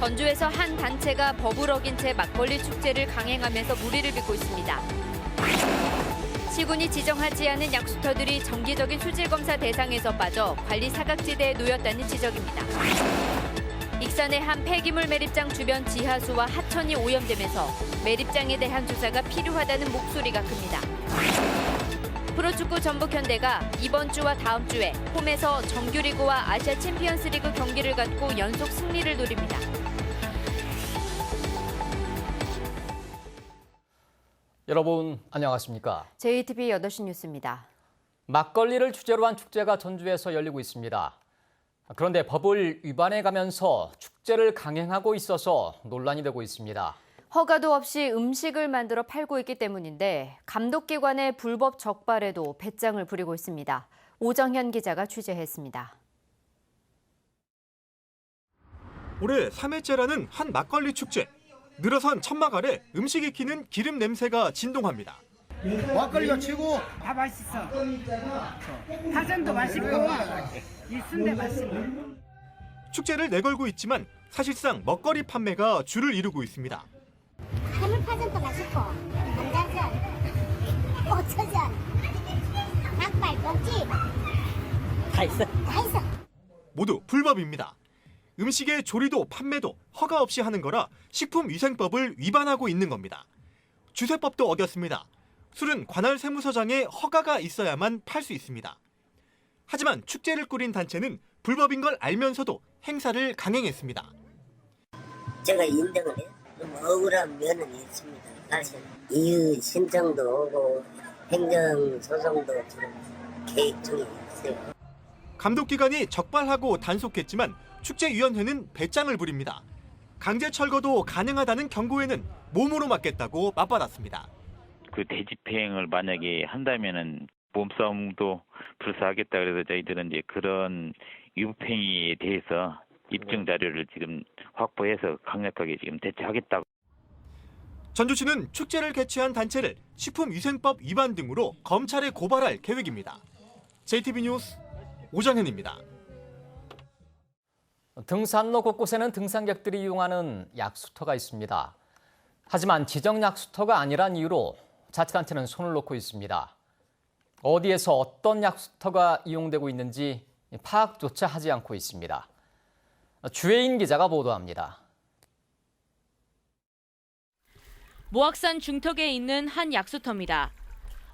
전주에서 한 단체가 법을 어긴 채 막걸리 축제를 강행하면서 무리를 빚고 있습니다. 시군이 지정하지 않은 약수터들이 정기적인 수질검사 대상에서 빠져 관리 사각지대에 놓였다는 지적입니다. 익산의 한 폐기물 매립장 주변 지하수와 하천이 오염되면서 매립장에 대한 조사가 필요하다는 목소리가 큽니다. 프로축구 전북현대가 이번 주와 다음 주에 홈에서 정규리그와 아시아 챔피언스리그 경기를 갖고 연속 승리를 노립니다. 여러분 안녕하십니까? JTBC 8시 뉴스입니다. 막걸리를 주제로 한 축제가 전주에서 열리고 있습니다. 그런데 법을 위반해가면서 축제를 강행하고 있어서 논란이 되고 있습니다. 허가도 없이 음식을 만들어 팔고 있기 때문인데 감독기관의 불법 적발에도 배짱을 부리고 있습니다. 오정현 기자가 취재했습니다. 올해 3회째라는 한 막걸리 축제. 늘어선 천막 아래 음식 익히는 기름 냄새가 진동합니다. 막걸리가 최고. 다 맛있어. 파전도 맛있고 이 순대 맛있고. 축제를 내걸고 있지만 사실상 먹거리 판매가 줄을 이루고 있습니다. 해물파전도 맛있고 감자전, 고추전, 닭발, 꼭지 다 있어. 모두 불법입니다. 음식의 조리도 판매도 허가 없이 하는 거라 식품위생법을 위반하고 있는 겁니다. 주세법도 어겼습니다. 술은 관할 세무서장에 허가가 있어야만 팔 수 있습니다. 하지만 축제를 꾸린 단체는 불법인 걸 알면서도 행사를 강행했습니다. 제가 인정을 해요. 좀 억울한 면은 있습니다. 사실 이유 신청도 오고 행정소송도 지금 계획 중에 있어요. 감독기관이 적발하고 단속했지만 축제위원회는 배짱을 부립니다. 강제 철거도 가능하다는 경고에는 몸으로 맞겠다고 맞받았습니다. 그 대집행을 만약에 한다면은 몸싸움도 불사하겠다 그래서 저희들은 이제 그런 위법행위에 대해서 입증 자료를 지금 확보해서 강력하게 지금 대처하겠다고. 전주시는 축제를 개최한 단체를 식품위생법 위반 등으로 검찰에 고발할 계획입니다. JTBC 뉴스 오정현입니다. 등산로 곳곳에는 등산객들이 이용하는 약수터가 있습니다. 하지만 지정 약수터가 아니란 이유로 자치단체는 손을 놓고 있습니다. 어디에서 어떤 약수터가 이용되고 있는지 파악조차 하지 않고 있습니다. 주혜인 기자가 보도합니다. 모악산 중턱에 있는 한 약수터입니다.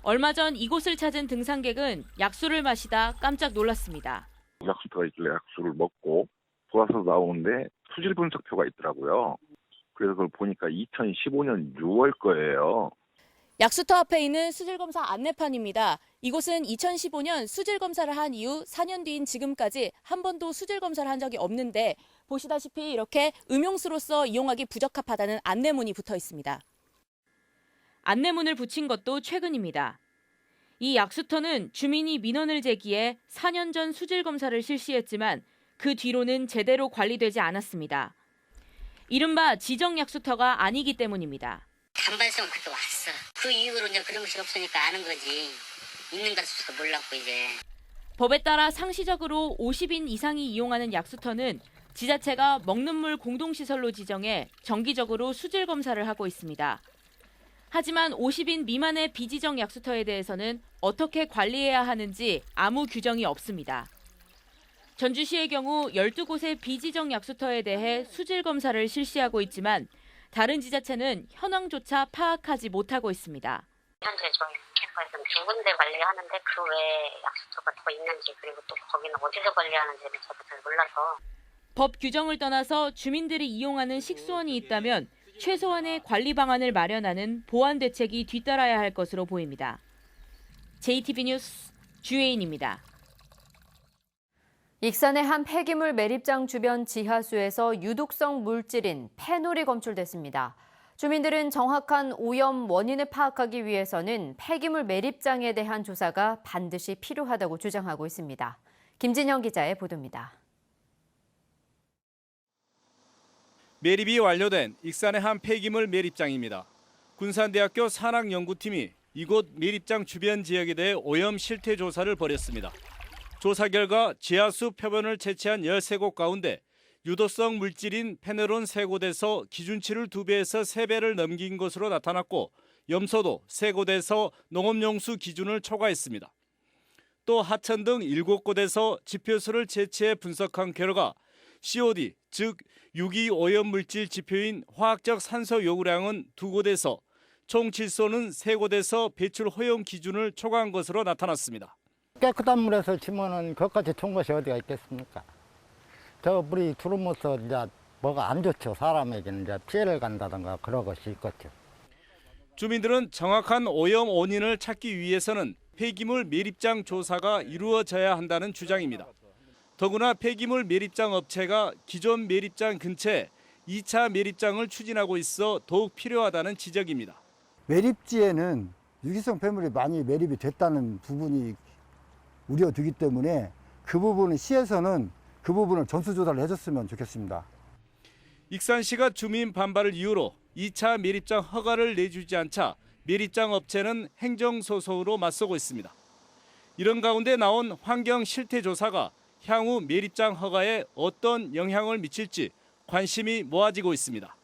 얼마 전 이곳을 찾은 등산객은 약수를 마시다 깜짝 놀랐습니다. 약수터가 있길래 약수를 먹고 돌아서 나오는데 수질 분석표가 있더라고요. 그래서 그걸 보니까 2015년 6월 거예요. 약수터 앞에 있는 수질검사 안내판입니다. 이곳은 2015년 수질검사를 한 이후 4년 뒤인 지금까지 한 번도 수질검사를 한 적이 없는데 보시다시피 이렇게 음용수로서 이용하기 부적합하다는 안내문이 붙어 있습니다. 안내문을 붙인 것도 최근입니다. 이 약수터는 주민이 민원을 제기해 4년 전 수질검사를 실시했지만 그 뒤로는 제대로 관리되지 않았습니다. 이른바 지정 약수터가 아니기 때문입니다. 단발성 그게 왔어. 그 이후로 이제 그런 것이 없으니까 아는 거지. 있는 가수도 몰랐고 이제. 법에 따라 상시적으로 50인 이상이 이용하는 약수터는 지자체가 먹는 물 공동시설로 지정해 정기적으로 수질 검사를 하고 있습니다. 하지만 50인 미만의 비지정 약수터에 대해서는 어떻게 관리해야 하는지 아무 규정이 없습니다. 전주시의 경우 12곳의 비지정 약수터에 대해 수질 검사를 실시하고 있지만 다른 지자체는 현황조차 파악하지 못하고 있습니다. 현재 저희 캠퍼에서는 두 군데 관리하는데 그 외에 약수터가 더 있는지 그리고 또 거기는 어디서 관리하는지는 저도 잘 몰라서. 법 규정을 떠나서 주민들이 이용하는 식수원이 있다면 최소한의 관리 방안을 마련하는 보완 대책이 뒤따라야 할 것으로 보입니다. JTBC 뉴스 주혜인입니다. 익산의 한 폐기물 매립장 주변 지하수에서 유독성 물질인 페놀이 검출됐습니다. 주민들은 정확한 오염 원인을 파악하기 위해서는 폐기물 매립장에 대한 조사가 반드시 필요하다고 주장하고 있습니다. 김진영 기자의 보도입니다. 매립이 완료된 익산의 한 폐기물 매립장입니다. 군산대학교 산학연구팀이 이곳 매립장 주변 지역에 대해 오염 실태 조사를 벌였습니다. 조사 결과 지하수 표면을 채취한 13곳 가운데 유도성 물질인 페네론 3곳에서 기준치를 2배에서 3배를 넘긴 것으로 나타났고 염소도 3곳에서 농업용수 기준을 초과했습니다. 또 하천 등 7곳에서 지표수를 채취해 분석한 결과 COD, 즉 유기오염 물질 지표인 화학적 산소 요구량은 2곳에서 총 질소는 3곳에서 배출 허용 기준을 초과한 것으로 나타났습니다. 깨끗한 물에서 치면은 그것까지 좋은 것이 어디가 있겠습니까? 저 물이 들어오면서 이제 뭐가 안 좋죠. 사람에게는 이제 피해를 간다든가 그런 것이 있겠죠. 주민들은 정확한 오염 원인을 찾기 위해서는 폐기물 매립장 조사가 이루어져야 한다는 주장입니다. 더구나 폐기물 매립장 업체가 기존 매립장 근처에 2차 매립장을 추진하고 있어 더욱 필요하다는 지적입니다. 매립지에는 유기성 폐물이 많이 매립이 됐다는 부분이 우려되기 때문에 그 부분은 시에서는 그 부분을 전수조사를 해줬으면 좋겠습니다. 익산시가 주민 반발을 이유로 2차 매립장 허가를 내주지 않자 매립장 업체는 행정소송으로 맞서고 있습니다. 이런 가운데 나온 환경 실태 조사가 향후 매립장 허가에 어떤 영향을 미칠지 관심이 모아지고 있습니다.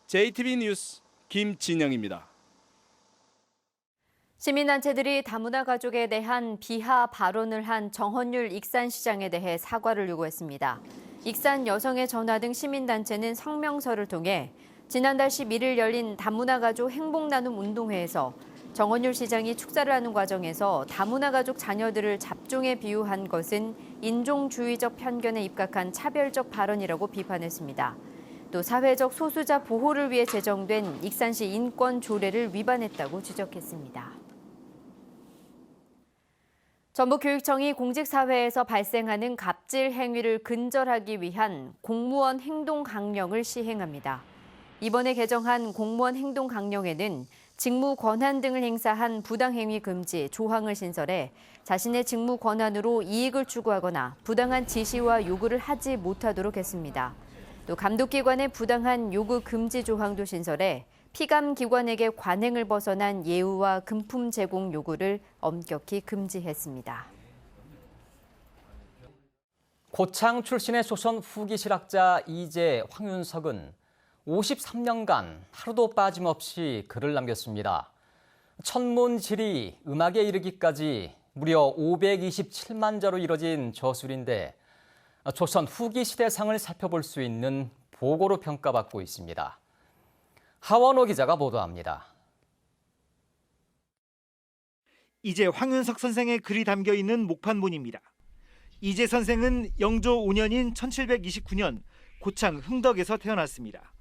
JTB 뉴스 김진영입니다. 시민단체들이 다문화 가족에 대한 비하 발언을 한 정헌율 익산시장에 대해 사과를 요구했습니다. 익산 여성의 전화 등 시민단체는 성명서를 통해 지난달 11일 열린 다문화 가족 행복나눔 운동회에서 정헌율 시장이 축사를 하는 과정에서 다문화 가족 자녀들을 잡종에 비유한 것은 인종주의적 편견에 입각한 차별적 발언이라고 비판했습니다. 또 사회적 소수자 보호를 위해 제정된 익산시 인권 조례를 위반했다고 지적했습니다. 전북교육청이 공직사회에서 발생하는 갑질 행위를 근절하기 위한 공무원 행동 강령을 시행합니다. 이번에 개정한 공무원 행동 강령에는 직무 권한 등을 행사한 부당행위 금지 조항을 신설해 자신의 직무 권한으로 이익을 추구하거나 부당한 지시와 요구를 하지 못하도록 했습니다. 또 감독기관의 부당한 요구 금지 조항도 신설해 피감기관에게 관행을 벗어난 예우와 금품 제공 요구를 엄격히 금지했습니다. 고창 출신의 조선 후기 실학자 이재 황윤석은 53년간 하루도 빠짐없이 글을 남겼습니다. 천문지리 음악에 이르기까지 무려 527만 자로 이뤄진 저술인데 조선 후기 시대상을 살펴볼 수 있는 보고로 평가받고 있습니다. 하원호 기자가 보도합니다. 이제 황윤석 선생의 글이 담겨 있는 목판본입니다. 이재 선생은 영조 5년인 1729년 고창 흥덕에서 태어났습니다.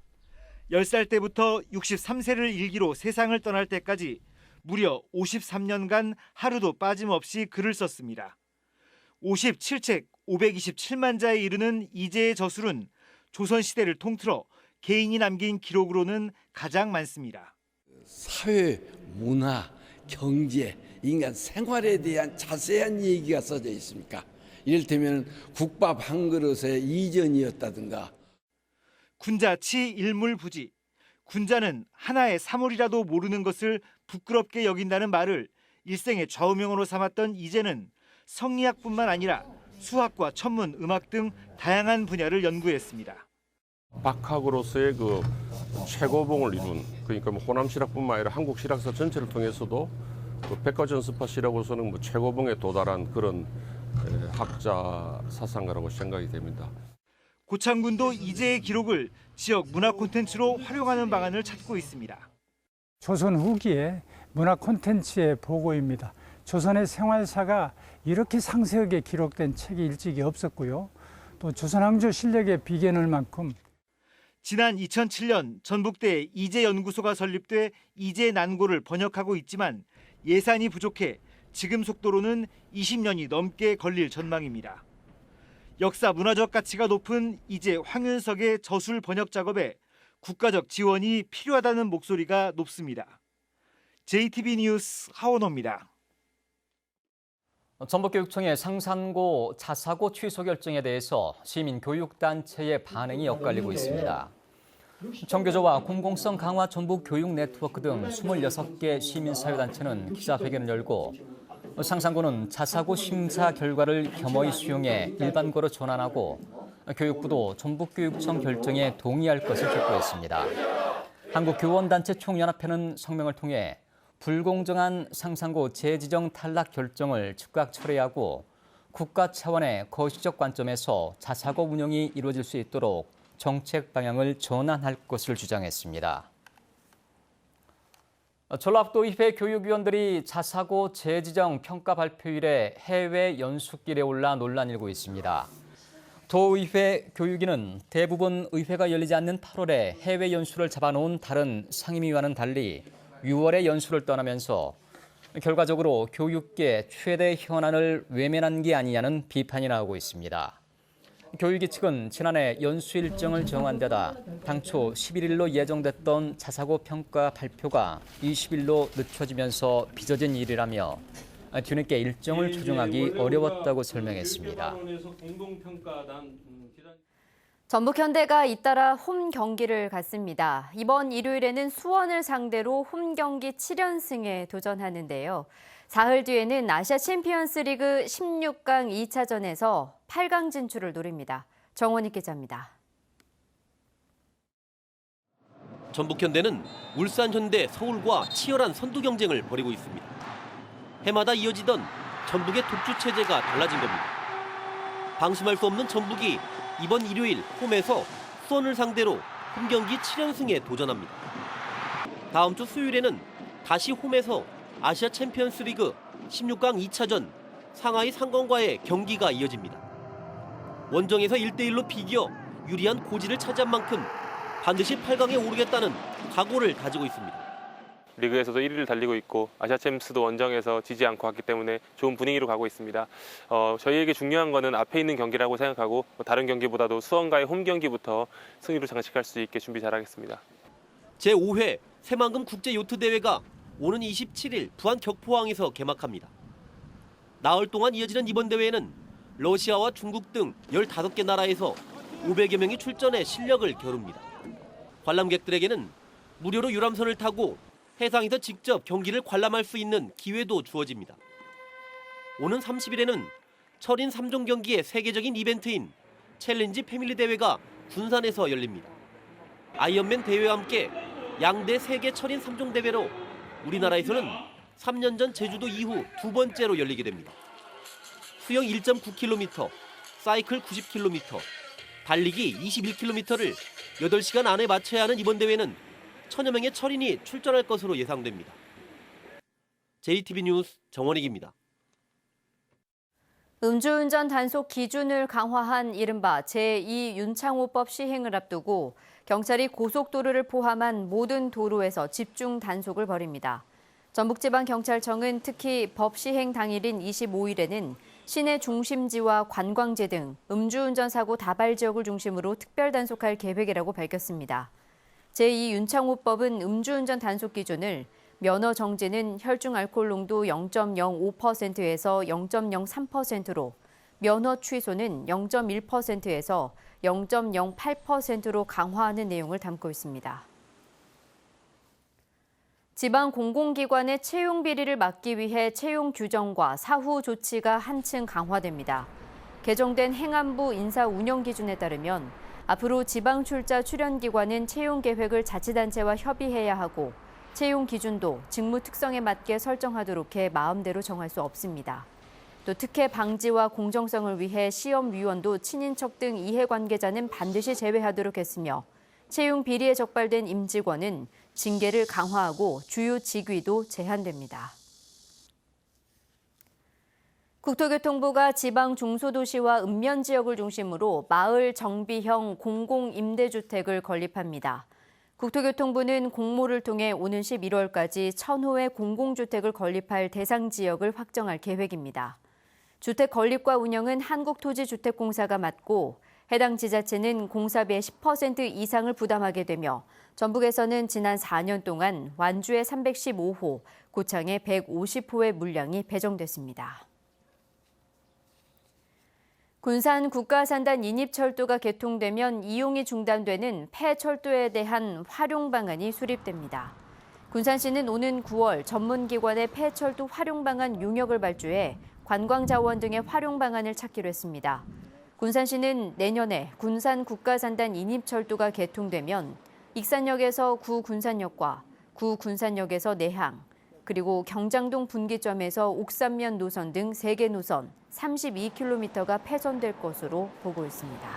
10살 때부터 63세를 일기로 세상을 떠날 때까지 무려 53년간 하루도 빠짐없이 글을 썼습니다. 57책 527만 자에 이르는 이재의 저술은 조선시대를 통틀어 개인이 남긴 기록으로는 가장 많습니다. 사회, 문화, 경제, 인간 생활에 대한 자세한 얘기가 써져 있습니까? 이를테면 국밥 한 그릇에 이전이었다든가. 군자치 일물부지. 군자는 하나의 사물이라도 모르는 것을 부끄럽게 여긴다는 말을 일생의 좌우명으로 삼았던 이재는 성리학뿐만 아니라 수학과 천문, 음악 등 다양한 분야를 연구했습니다. 박학으로서의 그 최고봉을 이룬, 그러니까 뭐 호남 실학뿐만 아니라 한국 실학사 전체를 통해서도 그 백과전습파시라고서는 뭐 최고봉에 도달한 그런 학자 사상가라고 생각이 됩니다. 고창군도 이재의 기록을 지역 문화 콘텐츠로 활용하는 방안을 찾고 있습니다. 조선 후기의 문화 콘텐츠의 보고입니다. 조선의 생활사가 이렇게 상세하게 기록된 책이 일찍이 없었고요. 또 조선 왕조 실력의 비견할 만큼 지난 2007년 전북대에 이재연구소가 설립돼 이재 난고를 번역하고 있지만 예산이 부족해 지금 속도로는 20년이 넘게 걸릴 전망입니다. 역사 문화적 가치가 높은 이재 황윤석의 저술 번역 작업에 국가적 지원이 필요하다는 목소리가 높습니다. JTB 뉴스 하원호입니다. 전북교육청의 상산고 자사고 취소 결정에 대해서 시민교육단체의 반응이 엇갈리고 있습니다. 정교조와 공공성 강화 전북교육 네트워크 등 26개 시민사회단체는 기자회견을 열고 상산고는 자사고 심사 결과를 겸허히 수용해 일반고로 전환하고 교육부도 전북교육청 결정에 동의할 것을 촉구했습니다. 한국교원단체 총연합회는 성명을 통해 불공정한 상상고 재지정 탈락 결정을 즉각 철회하고 국가 차원의 거시적 관점에서 자사고 운영이 이루어질 수 있도록 정책 방향을 전환할 것을 주장했습니다. 전라북도의회 교육위원들이 자사고 재지정 평가 발표일에 해외 연수길에 올라 논란이 일고 있습니다. 도의회 교육위는 대부분 의회가 열리지 않는 8월에 해외 연수를 잡아놓은 다른 상임위와는 달리 6월에 연수를 떠나면서 결과적으로 교육계 최대 현안을 외면한 게 아니냐는 비판이 나오고 있습니다. 교육위 측은 지난해 연수 일정을 정한 데다 당초 11일로 예정됐던 자사고 평가 발표가 20일로 늦춰지면서 빚어진 일이라며 뒤늦게 일정을 조정하기 어려웠다고 설명했습니다. 전북현대가 잇따라 홈 경기를 갖습니다. 이번 일요일에는 수원을 상대로 홈 경기 7연승에 도전하는데요. 사흘 뒤에는 아시아 챔피언스 리그 16강 2차전에서 8강 진출을 노립니다. 정원익 기자입니다. 전북현대는 울산현대, 서울과 치열한 선두 경쟁을 벌이고 있습니다. 해마다 이어지던 전북의 독주 체제가 달라진 겁니다. 방심할 수 없는 전북이 이번 일요일 홈에서 수원을 상대로 홈경기 7연승에 도전합니다. 다음 주 수요일에는 다시 홈에서 아시아 챔피언스 리그 16강 2차전 상하이 상건과의 경기가 이어집니다. 원정에서 1대1로 비겨 유리한 고지를 차지한 만큼 반드시 8강에 오르겠다는 각오를 다지고 있습니다. 리그에서도 1위를 달리고 있고 아시아 챔스도 원정에서 지지 않고 왔기 때문에 좋은 분위기로 가고 있습니다. 저희에게 중요한 거는 앞에 있는 경기라고 생각하고 다른 경기보다도 수원과의 홈 경기부터 승리로 장식할 수 있게 준비 잘하겠습니다. 제5회 새만금 국제요트대회가 오는 27일 부안 격포항에서 개막합니다. 나흘 동안 이어지는 이번 대회에는 러시아와 중국 등 15개 나라에서 500여 명이 출전해 실력을 겨룹니다. 관람객들에게는 무료로 유람선을 타고 해상에서 직접 경기를 관람할 수 있는 기회도 주어집니다. 오는 30일에는 철인 3종 경기의 세계적인 이벤트인 챌린지 패밀리 대회가 군산에서 열립니다. 아이언맨 대회와 함께 양대 세계 철인 3종 대회로 우리나라에서는 3년 전 제주도 이후 두 번째로 열리게 됩니다. 수영 1.9km, 사이클 90km, 달리기 21km를 8시간 안에 마쳐야 하는 이번 대회는 1000여 명의 철인이 출전할 것으로 예상됩니다. JTB 뉴스 정원익입니다. 음주운전 단속 기준을 강화한 이른바 제2윤창호법 시행을 앞두고 경찰이 고속도로를 포함한 모든 도로에서 집중 단속을 벌입니다. 전북지방경찰청은 특히 법 시행 당일인 25일에는 시내 중심지와 관광지 등 음주운전 사고 다발 지역을 중심으로 특별 단속할 계획이라고 밝혔습니다. 제2윤창호법은 음주운전 단속 기준을 면허 정지는 혈중 알코올 농도 0.05%에서 0.03%로, 면허 취소는 0.1%에서 0.08%로 강화하는 내용을 담고 있습니다. 지방 공공기관의 채용 비리를 막기 위해 채용 규정과 사후 조치가 한층 강화됩니다. 개정된 행안부 인사 운영 기준에 따르면 앞으로 지방 출자 출연기관은 채용 계획을 자치단체와 협의해야 하고 채용 기준도 직무 특성에 맞게 설정하도록 해 마음대로 정할 수 없습니다. 또 특혜 방지와 공정성을 위해 시험위원도 친인척 등 이해관계자는 반드시 제외하도록 했으며 채용 비리에 적발된 임직원은 징계를 강화하고 주요 직위도 제한됩니다. 국토교통부가 지방 중소도시와 읍면 지역을 중심으로 마을 정비형 공공임대주택을 건립합니다. 국토교통부는 공모를 통해 오는 11월까지 1000호의 공공주택을 건립할 대상 지역을 확정할 계획입니다. 주택 건립과 운영은 한국토지주택공사가 맡고 해당 지자체는 공사비의 10% 이상을 부담하게 되며 전북에서는 지난 4년 동안 완주에 315호, 고창에 150호의 물량이 배정됐습니다. 군산 국가산단 인입철도가 개통되면 이용이 중단되는 폐철도에 대한 활용 방안이 수립됩니다. 군산시는 오는 9월 전문기관의 폐철도 활용 방안 용역을 발주해 관광자원 등의 활용 방안을 찾기로 했습니다. 군산시는 내년에 군산 국가산단 인입철도가 개통되면 익산역에서 구군산역과 구군산역에서 내항, 그리고 경장동 분기점에서 옥산면 노선 등 3개 노선 32km가 폐선될 것으로 보고 있습니다.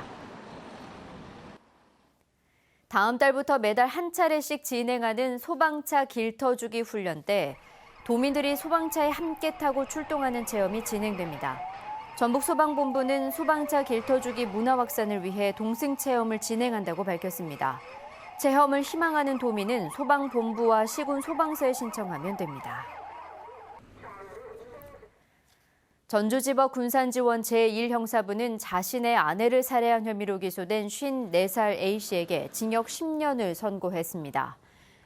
다음 달부터 매달 한 차례씩 진행하는 소방차 길터주기 훈련 때 도민들이 소방차에 함께 타고 출동하는 체험이 진행됩니다. 전북소방본부는 소방차 길터주기 문화 확산을 위해 동승 체험을 진행한다고 밝혔습니다. 체험을 희망하는 도민은 소방본부와 시군 소방서에 신청하면 됩니다. 전주지법 군산지원 제1형사부는 자신의 아내를 살해한 혐의로 기소된 54살 A씨에게 징역 10년을 선고했습니다.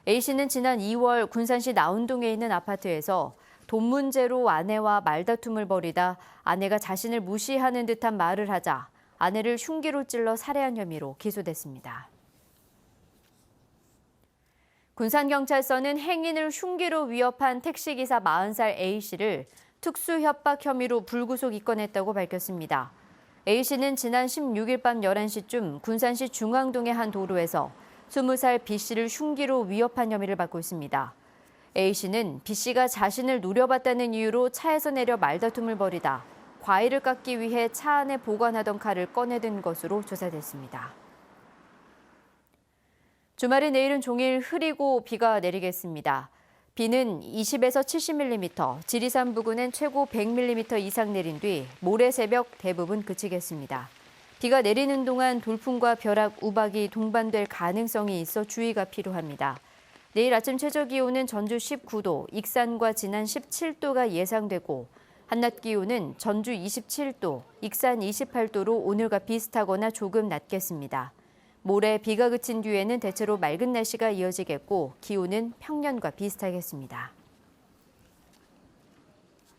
A씨는 지난 2월 군산시 나운동에 있는 아파트에서 돈 문제로 아내와 말다툼을 벌이다 아내가 자신을 무시하는 듯한 말을 하자 아내를 흉기로 찔러 살해한 혐의로 기소됐습니다. 군산경찰서는 행인을 흉기로 위협한 택시기사 40살 A씨를 특수협박 혐의로 불구속 입건했다고 밝혔습니다. A씨는 지난 16일 밤 11시쯤 군산시 중앙동의 한 도로에서 20살 B씨를 흉기로 위협한 혐의를 받고 있습니다. A씨는 B씨가 자신을 노려봤다는 이유로 차에서 내려 말다툼을 벌이다 과일을 깎기 위해 차 안에 보관하던 칼을 꺼내든 것으로 조사됐습니다. 주말인 내일은 종일 흐리고 비가 내리겠습니다. 비는 20에서 70mm, 지리산 부근엔 최고 100mm 이상 내린 뒤 모레 새벽 대부분 그치겠습니다. 비가 내리는 동안 돌풍과 벼락, 우박이 동반될 가능성이 있어 주의가 필요합니다. 내일 아침 최저기온은 전주 19도, 익산과 진안 17도가 예상되고 한낮 기온은 전주 27도, 익산 28도로 오늘과 비슷하거나 조금 낮겠습니다. 모레 비가 그친 뒤에는 대체로 맑은 날씨가 이어지겠고 기온은 평년과 비슷하겠습니다.